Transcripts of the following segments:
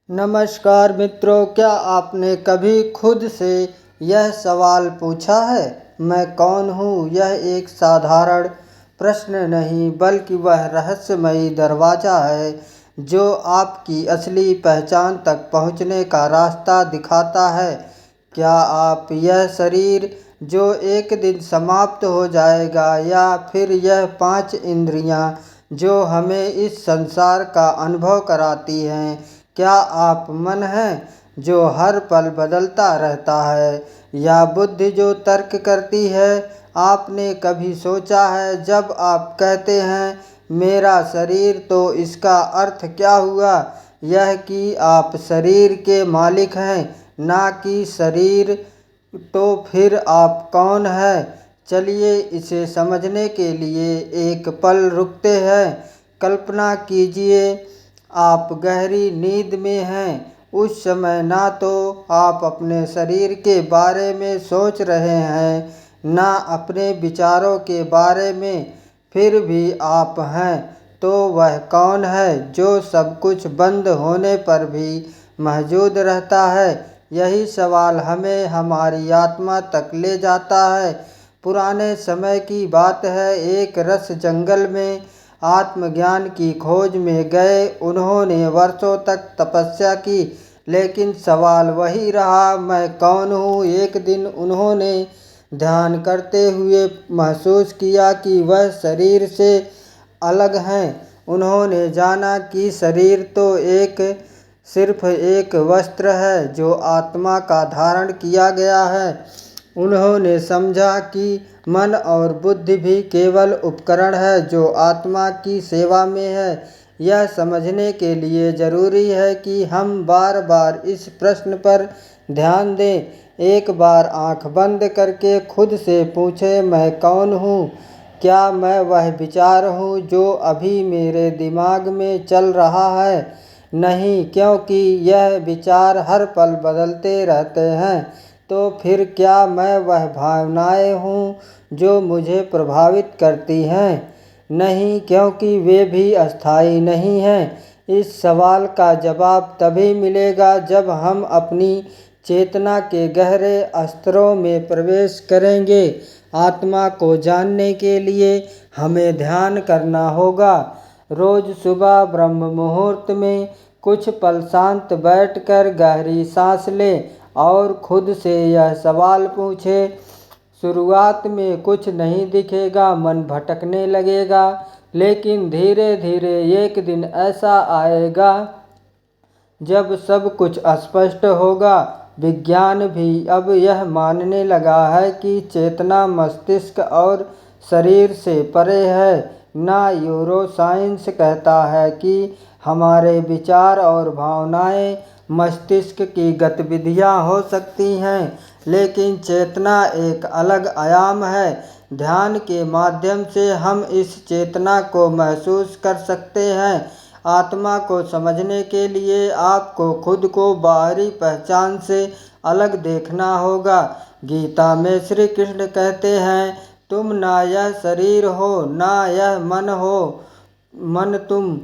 नमस्कार मित्रों, क्या आपने कभी खुद से यह सवाल पूछा है, मैं कौन हूँ? यह एक साधारण प्रश्न नहीं, बल्कि वह रहस्यमयी दरवाज़ा है जो आपकी असली पहचान तक पहुँचने का रास्ता दिखाता है। क्या आप यह शरीर जो एक दिन समाप्त हो जाएगा, या फिर यह 5 इंद्रियाँ जो हमें इस संसार का अनुभव कराती हैं? क्या आप मन हैं जो हर पल बदलता रहता है, या बुद्धि जो तर्क करती है? आपने कभी सोचा है, जब आप कहते हैं मेरा शरीर, तो इसका अर्थ क्या हुआ? यह कि आप शरीर के मालिक हैं, ना कि शरीर। तो फिर आप कौन हैं? चलिए इसे समझने के लिए एक पल रुकते हैं। कल्पना कीजिए, आप गहरी नींद में हैं। उस समय ना तो आप अपने शरीर के बारे में सोच रहे हैं, ना अपने विचारों के बारे में, फिर भी आप हैं। तो वह कौन है जो सब कुछ बंद होने पर भी मौजूद रहता है? यही सवाल हमें हमारी आत्मा तक ले जाता है। पुराने समय की बात है, एक ऋषि जंगल में आत्मज्ञान की खोज में गए। उन्होंने वर्षों तक तपस्या की, लेकिन सवाल वही रहा, मैं कौन हूँ? एक दिन उन्होंने ध्यान करते हुए महसूस किया कि वह शरीर से अलग हैं। उन्होंने जाना कि शरीर तो सिर्फ एक वस्त्र है जो आत्मा का धारण किया गया है। उन्होंने समझा कि मन और बुद्धि भी केवल उपकरण है जो आत्मा की सेवा में है। यह समझने के लिए ज़रूरी है कि हम बार बार इस प्रश्न पर ध्यान दें। एक बार आंख बंद करके खुद से पूछें, मैं कौन हूँ? क्या मैं वह विचार हूँ जो अभी मेरे दिमाग में चल रहा है? नहीं, क्योंकि यह विचार हर पल बदलते रहते हैं। तो फिर क्या मैं वह भावनाएं हूँ जो मुझे प्रभावित करती हैं? नहीं, क्योंकि वे भी अस्थायी नहीं हैं। इस सवाल का जवाब तभी मिलेगा जब हम अपनी चेतना के गहरे स्तरों में प्रवेश करेंगे। आत्मा को जानने के लिए हमें ध्यान करना होगा। रोज सुबह ब्रह्म मुहूर्त में कुछ पल शांत बैठकर गहरी सांस लें और खुद से यह सवाल पूछे। शुरुआत में कुछ नहीं दिखेगा, मन भटकने लगेगा, लेकिन धीरे धीरे एक दिन ऐसा आएगा जब सब कुछ स्पष्ट होगा। विज्ञान भी अब यह मानने लगा है कि चेतना मस्तिष्क और शरीर से परे है। न्यूरोसाइंस कहता है कि हमारे विचार और भावनाएं मस्तिष्क की गतिविधियां हो सकती हैं, लेकिन चेतना एक अलग आयाम है। ध्यान के माध्यम से हम इस चेतना को महसूस कर सकते हैं। आत्मा को समझने के लिए आपको खुद को बाहरी पहचान से अलग देखना होगा। गीता में श्री कृष्ण कहते हैं, तुम ना यह शरीर हो, ना यह मन हो। मन तुम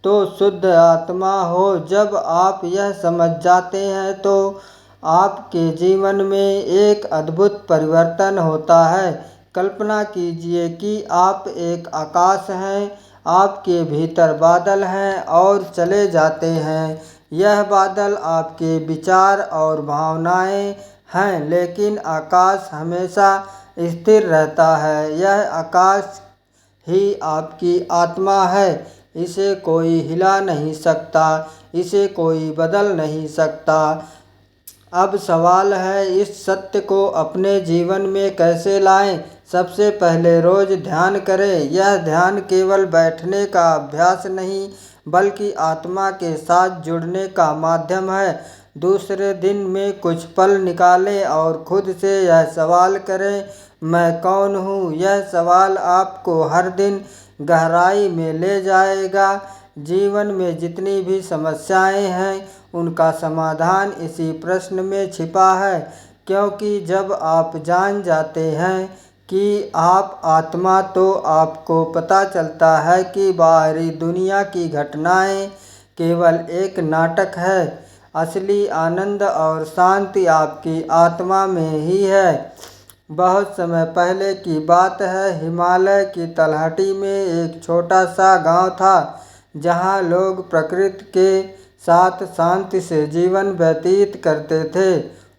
तो शुद्ध आत्मा हो। जब आप यह समझ जाते हैं तो आपके जीवन में एक अद्भुत परिवर्तन होता है। कल्पना कीजिए कि आप एक आकाश हैं, आपके भीतर बादल हैं और चले जाते हैं। यह बादल आपके विचार और भावनाएं हैं, लेकिन आकाश हमेशा स्थिर रहता है। यह आकाश ही आपकी आत्मा है। इसे कोई हिला नहीं सकता, इसे कोई बदल नहीं सकता। अब सवाल है, इस सत्य को अपने जीवन में कैसे लाएं? सबसे पहले रोज ध्यान करें। यह ध्यान केवल बैठने का अभ्यास नहीं, बल्कि आत्मा के साथ जुड़ने का माध्यम है। दूसरे दिन में कुछ पल निकालें और खुद से यह सवाल करें, मैं कौन हूँ? यह सवाल आपको हर दिन गहराई में ले जाएगा। जीवन में जितनी भी समस्याएं हैं, उनका समाधान इसी प्रश्न में छिपा है। क्योंकि जब आप जान जाते हैं कि आप आत्मा, तो आपको पता चलता है कि बाहरी दुनिया की घटनाएं केवल एक नाटक है। असली आनंद और शांति आपकी आत्मा में ही है। बहुत समय पहले की बात है, हिमालय की तलहटी में एक छोटा सा गांव था जहां लोग प्रकृति के साथ शांति से जीवन व्यतीत करते थे।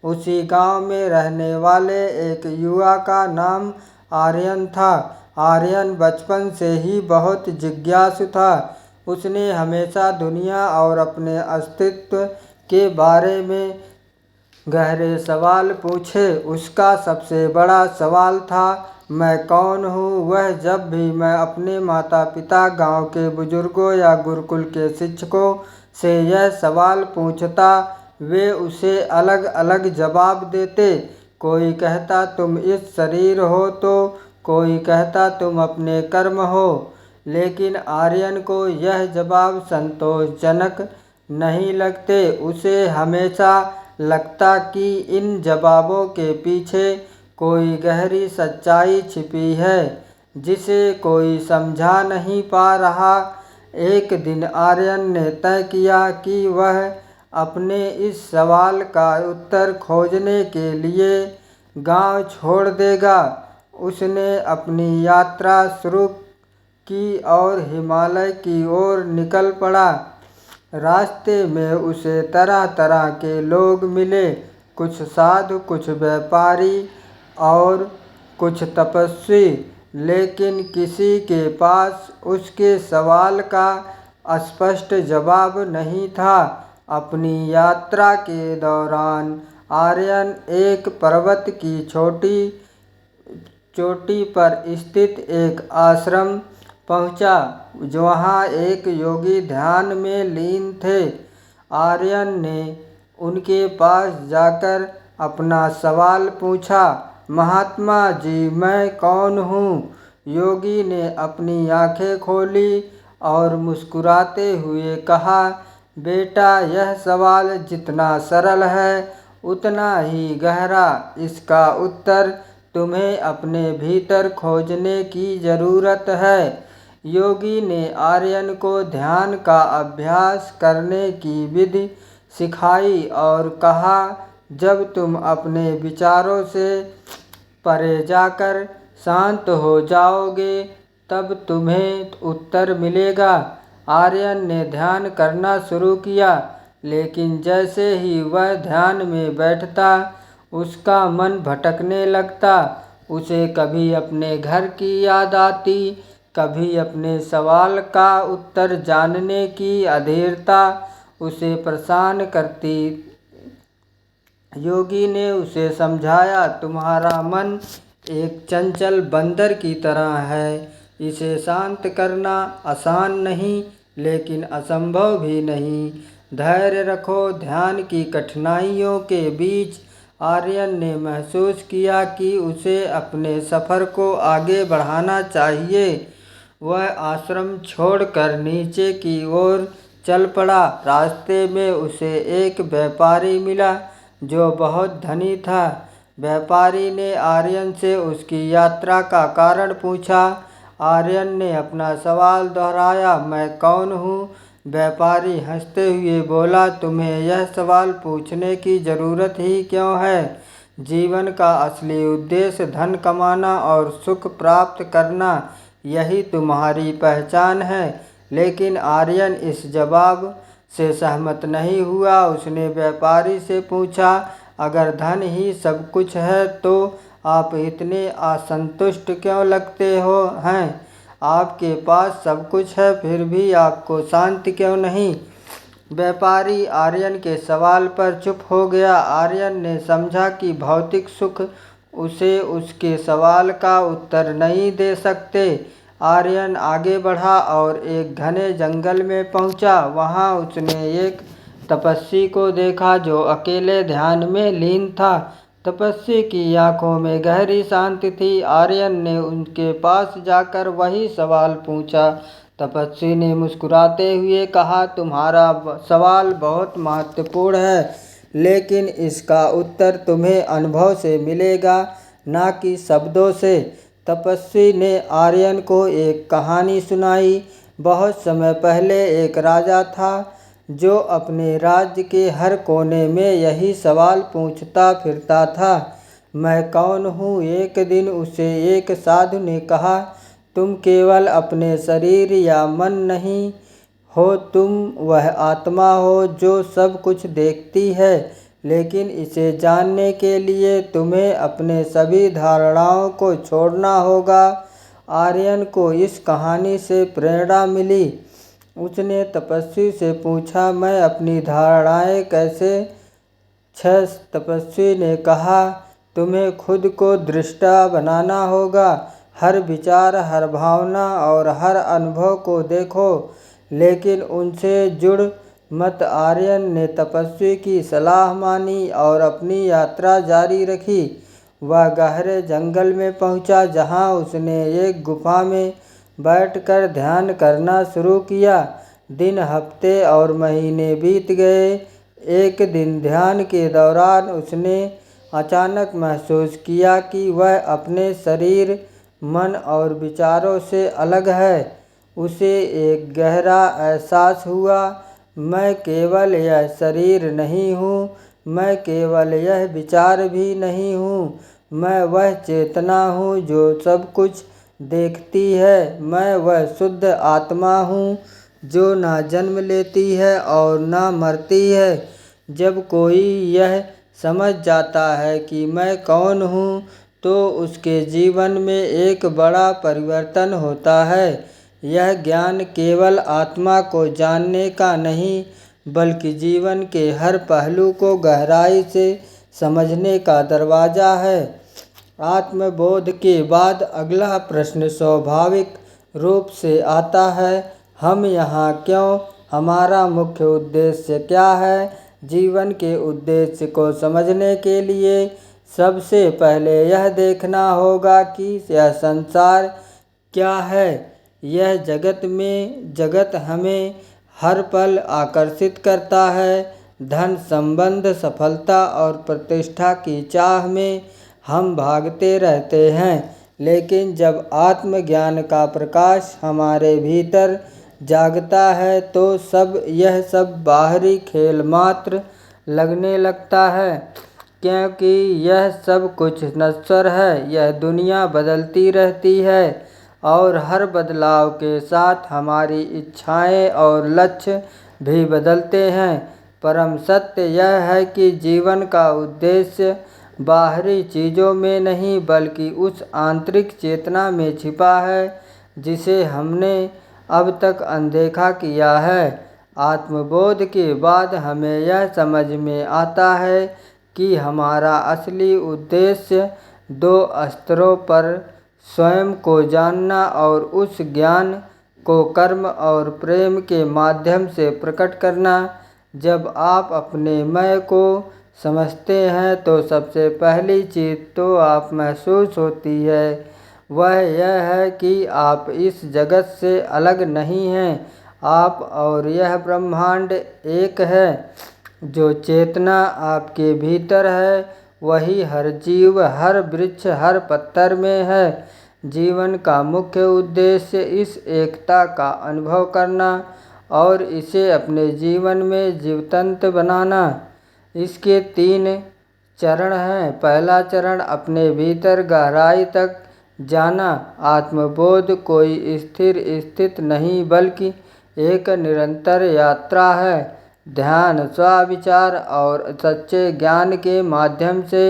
उसी गांव में रहने वाले एक युवा का नाम आर्यन था। आर्यन बचपन से ही बहुत जिज्ञासु था। उसने हमेशा दुनिया और अपने अस्तित्व के बारे में गहरे सवाल पूछे। उसका सबसे बड़ा सवाल था, मैं कौन हूँ। वह जब भी मैं अपने माता पिता, गांव के बुजुर्गों या गुरुकुल के शिक्षकों से यह सवाल पूछता, वे उसे अलग अलग जवाब देते। कोई कहता तुम इस शरीर हो, तो कोई कहता तुम अपने कर्म हो। लेकिन आर्यन को यह जवाब संतोषजनक नहीं लगते। उसे हमेशा लगता कि इन जवाबों के पीछे कोई गहरी सच्चाई छिपी है जिसे कोई समझा नहीं पा रहा। एक दिन आर्यन ने तय किया कि वह अपने इस सवाल का उत्तर खोजने के लिए गांव छोड़ देगा। उसने अपनी यात्रा शुरू की और हिमालय की ओर निकल पड़ा। रास्ते में उसे तरह तरह के लोग मिले, कुछ साधु, कुछ व्यापारी और कुछ तपस्वी, लेकिन किसी के पास उसके सवाल का स्पष्ट जवाब नहीं था। अपनी यात्रा के दौरान आर्यन एक पर्वत की छोटी चोटी पर स्थित एक आश्रम पहुंचा। वहाँ एक योगी ध्यान में लीन थे। आर्यन ने उनके पास जाकर अपना सवाल पूछा, महात्मा जी, मैं कौन हूँ। योगी ने अपनी आंखें खोली और मुस्कुराते हुए कहा, बेटा, यह सवाल जितना सरल है उतना ही गहरा। इसका उत्तर तुम्हें अपने भीतर खोजने की ज़रूरत है। योगी ने आर्यन को ध्यान का अभ्यास करने की विधि सिखाई और कहा, जब तुम अपने विचारों से परे जाकर शांत हो जाओगे तब तुम्हें उत्तर मिलेगा। आर्यन ने ध्यान करना शुरू किया, लेकिन जैसे ही वह ध्यान में बैठता उसका मन भटकने लगता। उसे कभी अपने घर की याद आती, कभी अपने सवाल का उत्तर जानने की अधीरता उसे परेशान करती। योगी ने उसे समझाया, तुम्हारा मन एक चंचल बंदर की तरह है। इसे शांत करना आसान नहीं, लेकिन असंभव भी नहीं। धैर्य रखो। ध्यान की कठिनाइयों के बीच आर्यन ने महसूस किया कि उसे अपने सफ़र को आगे बढ़ाना चाहिए। वह आश्रम छोड़कर नीचे की ओर चल पड़ा। रास्ते में उसे एक व्यापारी मिला जो बहुत धनी था। व्यापारी ने आर्यन से उसकी यात्रा का कारण पूछा। आर्यन ने अपना सवाल दोहराया, मैं कौन हूँ। व्यापारी हंसते हुए बोला, तुम्हें यह सवाल पूछने की ज़रूरत ही क्यों है। जीवन का असली उद्देश्य धन कमाना और सुख प्राप्त करना, यही तुम्हारी पहचान है। लेकिन आर्यन इस जवाब से सहमत नहीं हुआ। उसने व्यापारी से पूछा, अगर धन ही सब कुछ है तो आप इतने असंतुष्ट क्यों लगते हो हैं। आपके पास सब कुछ है, फिर भी आपको शांति क्यों नहीं। व्यापारी आर्यन के सवाल पर चुप हो गया। आर्यन ने समझा कि भौतिक सुख उसे उसके सवाल का उत्तर नहीं दे सकते। आर्यन आगे बढ़ा और एक घने जंगल में पहुंचा। वहां उसने एक तपस्वी को देखा जो अकेले ध्यान में लीन था। तपस्वी की आंखों में गहरी शांति थी। आर्यन ने उनके पास जाकर वही सवाल पूछा। तपस्वी ने मुस्कुराते हुए कहा, तुम्हारा सवाल बहुत महत्वपूर्ण है, लेकिन इसका उत्तर तुम्हें अनुभव से मिलेगा, ना कि शब्दों से। तपस्वी ने आर्यन को एक कहानी सुनाई। बहुत समय पहले एक राजा था जो अपने राज्य के हर कोने में यही सवाल पूछता फिरता था, मैं कौन हूँ। एक दिन उसे एक साधु ने कहा, तुम केवल अपने शरीर या मन नहीं हो, तुम वह आत्मा हो जो सब कुछ देखती है। लेकिन इसे जानने के लिए तुम्हें अपने सभी धारणाओं को छोड़ना होगा। आर्यन को इस कहानी से प्रेरणा मिली। उसने तपस्वी से पूछा, मैं अपनी धारणाएं कैसे? तपस्वी ने कहा, तुम्हें खुद को दृष्टा बनाना होगा। हर विचार, हर भावना और हर अनुभव को देखो, लेकिन उनसे जुड़ मत। आर्यन ने तपस्वी की सलाह मानी और अपनी यात्रा जारी रखी। वह गहरे जंगल में पहुंचा, जहां उसने एक गुफा में बैठकर ध्यान करना शुरू किया। दिन, हफ्ते और महीने बीत गए। एक दिन ध्यान के दौरान उसने अचानक महसूस किया कि वह अपने शरीर, मन और विचारों से अलग है। उसे एक गहरा एहसास हुआ, मैं केवल यह शरीर नहीं हूँ, मैं केवल यह विचार भी नहीं हूँ, मैं वह चेतना हूँ जो सब कुछ देखती है। मैं वह शुद्ध आत्मा हूँ जो ना जन्म लेती है और ना मरती है। जब कोई यह समझ जाता है कि मैं कौन हूँ, तो उसके जीवन में एक बड़ा परिवर्तन होता है। यह ज्ञान केवल आत्मा को जानने का नहीं, बल्कि जीवन के हर पहलू को गहराई से समझने का दरवाज़ा है। आत्मबोध के बाद अगला प्रश्न स्वाभाविक रूप से आता है, हम यहाँ क्यों? हमारा मुख्य उद्देश्य क्या है? जीवन के उद्देश्य को समझने के लिए सबसे पहले यह देखना होगा कि यह संसार क्या है। यह जगत हमें हर पल आकर्षित करता है। धन, संबंध, सफलता और प्रतिष्ठा की चाह में हम भागते रहते हैं। लेकिन जब आत्मज्ञान का प्रकाश हमारे भीतर जागता है, तो यह सब बाहरी खेल मात्र लगने लगता है, क्योंकि यह सब कुछ नश्वर है। यह दुनिया बदलती रहती है और हर बदलाव के साथ हमारी इच्छाएं और लक्ष्य भी बदलते हैं। परम सत्य यह है कि जीवन का उद्देश्य बाहरी चीज़ों में नहीं, बल्कि उस आंतरिक चेतना में छिपा है जिसे हमने अब तक अनदेखा किया है। आत्मबोध के बाद हमें यह समझ में आता है कि हमारा असली उद्देश्य दो स्तरों पर स्वयं को जानना और उस ज्ञान को कर्म और प्रेम के माध्यम से प्रकट करना। जब आप अपने मैं को समझते हैं, तो सबसे पहली चीज़ तो आप महसूस होती है, वह यह है कि आप इस जगत से अलग नहीं हैं। आप और यह ब्रह्मांड एक है। जो चेतना आपके भीतर है, वही हर जीव, हर वृक्ष, हर पत्थर में है। जीवन का मुख्य उद्देश्य इस एकता का अनुभव करना और इसे अपने जीवन में जीवंत बनाना। इसके 3 चरण हैं। पहला चरण, अपने भीतर गहराई तक जाना। आत्मबोध कोई स्थिर स्थिति नहीं, बल्कि एक निरंतर यात्रा है। ध्यान, स्वविचार और सच्चे ज्ञान के माध्यम से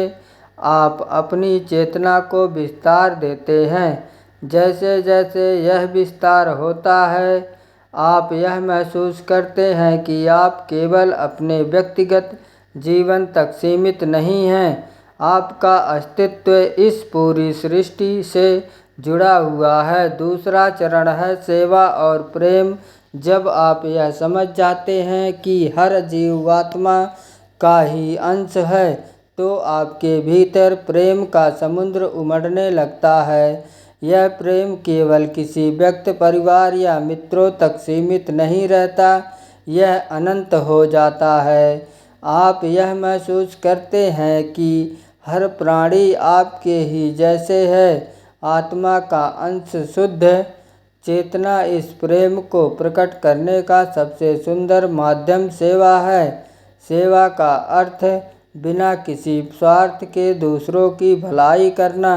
आप अपनी चेतना को विस्तार देते हैं। जैसे जैसे यह विस्तार होता है, आप यह महसूस करते हैं कि आप केवल अपने व्यक्तिगत जीवन तक सीमित नहीं हैं। आपका अस्तित्व इस पूरी सृष्टि से जुड़ा हुआ है। दूसरा चरण है सेवा और प्रेम। जब आप यह समझ जाते हैं कि हर जीवात्मा का ही अंश है, तो आपके भीतर प्रेम का समुद्र उमड़ने लगता है। यह प्रेम केवल किसी व्यक्ति, परिवार या मित्रों तक सीमित नहीं रहता, यह अनंत हो जाता है। आप यह महसूस करते हैं कि हर प्राणी आपके ही जैसे है। आत्मा का अंश शुद्ध चेतना इस प्रेम को प्रकट करने का सबसे सुंदर माध्यम सेवा है। सेवा का अर्थ बिना किसी स्वार्थ के दूसरों की भलाई करना।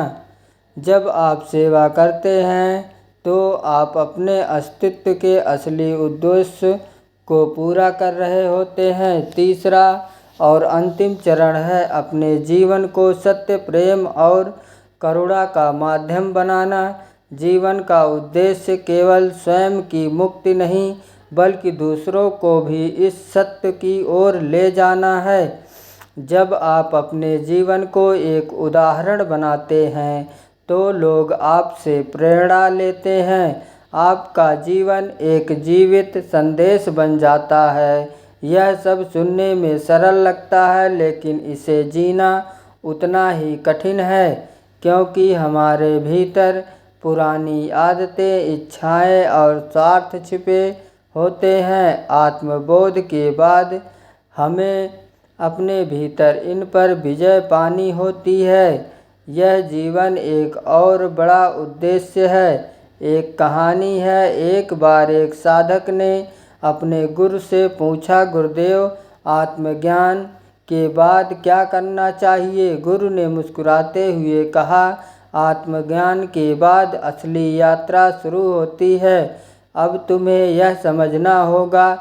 जब आप सेवा करते हैं तो आप अपने अस्तित्व के असली उद्देश्य को पूरा कर रहे होते हैं। तीसरा और अंतिम चरण है अपने जीवन को सत्य, प्रेम और करुणा का माध्यम बनाना। जीवन का उद्देश्य केवल स्वयं की मुक्ति नहीं बल्कि दूसरों को भी इस सत्य की ओर ले जाना है। जब आप अपने जीवन को एक उदाहरण बनाते हैं तो लोग आपसे प्रेरणा लेते हैं। आपका जीवन एक जीवित संदेश बन जाता है। यह सब सुनने में सरल लगता है लेकिन इसे जीना उतना ही कठिन है, क्योंकि हमारे भीतर पुरानी आदतें, इच्छाएं और स्वार्थ छिपे होते हैं। आत्मबोध के बाद हमें अपने भीतर इन पर विजय पानी होती है। यह जीवन एक और बड़ा उद्देश्य है। एक कहानी है। एक बार एक साधक ने अपने गुरु से पूछा, गुरुदेव, आत्मज्ञान के बाद क्या करना चाहिए? गुरु ने मुस्कुराते हुए कहा, आत्मज्ञान के बाद असली यात्रा शुरू होती है। अब तुम्हें यह समझना होगा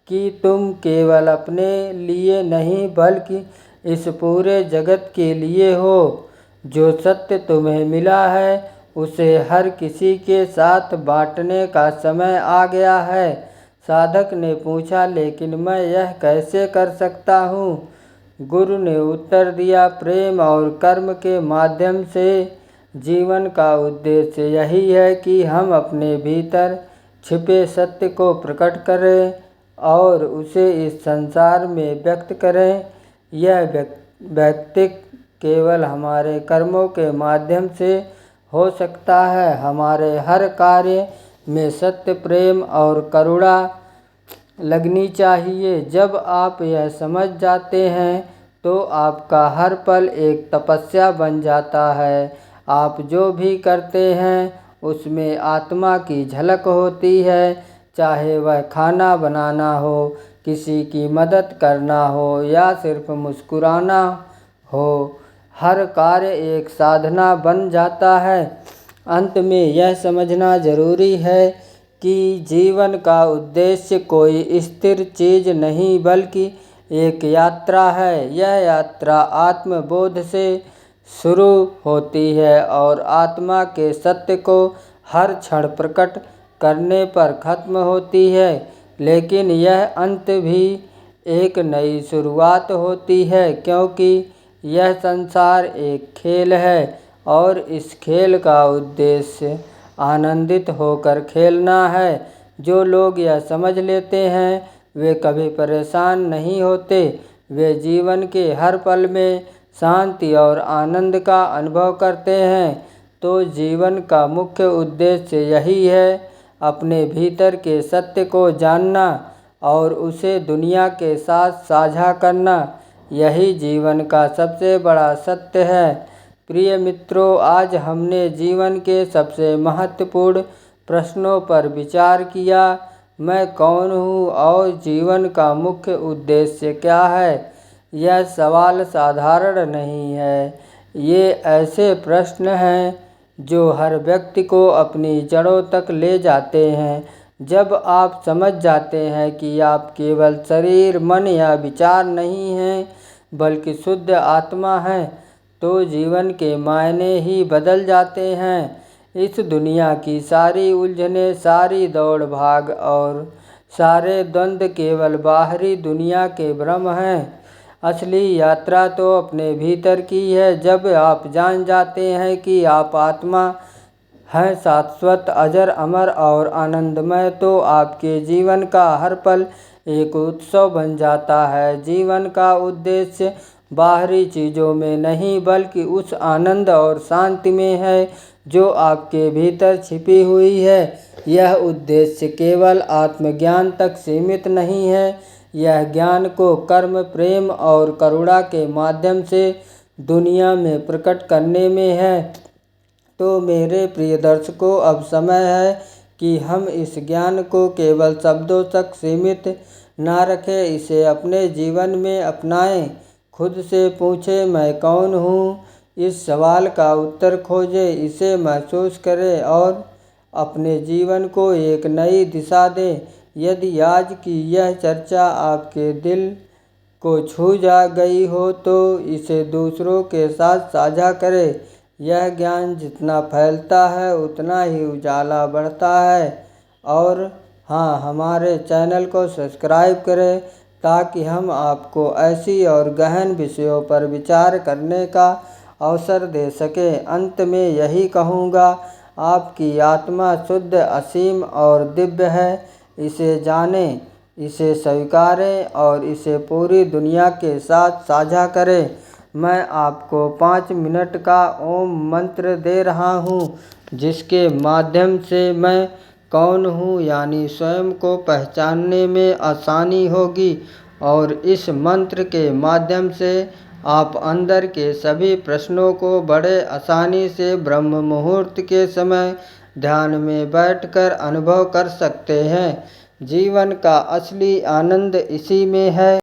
कि तुम केवल अपने लिए नहीं बल्कि इस पूरे जगत के लिए हो। जो सत्य तुम्हें मिला है उसे हर किसी के साथ बांटने का समय आ गया है। साधक ने पूछा, लेकिन मैं यह कैसे कर सकता हूँ? गुरु ने उत्तर दिया, प्रेम और कर्म के माध्यम से। जीवन का उद्देश्य यही है कि हम अपने भीतर छिपे सत्य को प्रकट करें और उसे इस संसार में व्यक्त करें। यह व्यक्ति केवल हमारे कर्मों के माध्यम से हो सकता है। हमारे हर कार्य में सत्य, प्रेम और करुणा लगनी चाहिए। जब आप यह समझ जाते हैं तो आपका हर पल एक तपस्या बन जाता है। आप जो भी करते हैं उसमें आत्मा की झलक होती है, चाहे वह खाना बनाना हो, किसी की मदद करना हो या सिर्फ मुस्कुराना हो। हर कार्य एक साधना बन जाता है। अंत में यह समझना जरूरी है कि जीवन का उद्देश्य कोई स्थिर चीज नहीं बल्कि एक यात्रा है। यह यात्रा आत्मबोध से शुरू होती है और आत्मा के सत्य को हर क्षण प्रकट करने पर खत्म होती है। लेकिन यह अंत भी एक नई शुरुआत होती है, क्योंकि यह संसार एक खेल है और इस खेल का उद्देश्य आनंदित होकर खेलना है। जो लोग यह समझ लेते हैं वे कभी परेशान नहीं होते। वे जीवन के हर पल में शांति और आनंद का अनुभव करते हैं। तो जीवन का मुख्य उद्देश्य यही है, अपने भीतर के सत्य को जानना और उसे दुनिया के साथ साझा करना। यही जीवन का सबसे बड़ा सत्य है। प्रिय मित्रों, आज हमने जीवन के सबसे महत्वपूर्ण प्रश्नों पर विचार किया। मैं कौन हूँ और जीवन का मुख्य उद्देश्य क्या है? यह सवाल साधारण नहीं है। ये ऐसे प्रश्न हैं जो हर व्यक्ति को अपनी जड़ों तक ले जाते हैं। जब आप समझ जाते हैं कि आप केवल शरीर, मन या विचार नहीं हैं बल्कि शुद्ध आत्मा हैं, तो जीवन के मायने ही बदल जाते हैं। इस दुनिया की सारी उलझनें, सारी दौड़ भाग और सारे द्वंद्व केवल बाहरी दुनिया के भ्रम हैं। असली यात्रा तो अपने भीतर की है। जब आप जान जाते हैं कि आप आत्मा हैं, शाश्वत, अजर, अमर और आनंदमय, तो आपके जीवन का हर पल एक उत्सव बन जाता है। जीवन का उद्देश्य बाहरी चीज़ों में नहीं बल्कि उस आनंद और शांति में है जो आपके भीतर छिपी हुई है। यह उद्देश्य केवल आत्मज्ञान तक सीमित नहीं है। यह ज्ञान को कर्म, प्रेम और करुणा के माध्यम से दुनिया में प्रकट करने में है। तो मेरे प्रिय दर्शकों, अब समय है कि हम इस ज्ञान को केवल शब्दों तक सीमित ना रखें, इसे अपने जीवन में अपनाएं। खुद से पूछें, मैं कौन हूँ? इस सवाल का उत्तर खोजें, इसे महसूस करें और अपने जीवन को एक नई दिशा दें। यदि आज की यह चर्चा आपके दिल को छू जा गई हो तो इसे दूसरों के साथ साझा करें। यह ज्ञान जितना फैलता है उतना ही उजाला बढ़ता है। और हाँ, हमारे चैनल को सब्सक्राइब करें ताकि हम आपको ऐसी और गहन विषयों पर विचार करने का अवसर दे सकें। अंत में यही कहूँगा, आपकी आत्मा शुद्ध, असीम और दिव्य है। इसे जानें, इसे स्वीकारें और इसे पूरी दुनिया के साथ साझा करें। मैं आपको 5 मिनट का ओम मंत्र दे रहा हूँ, जिसके माध्यम से मैं कौन हूँ यानी स्वयं को पहचानने में आसानी होगी। और इस मंत्र के माध्यम से आप अंदर के सभी प्रश्नों को बड़े आसानी से ब्रह्म मुहूर्त के समय ध्यान में बैठकर अनुभव कर सकते हैं। जीवन का असली आनंद इसी में है।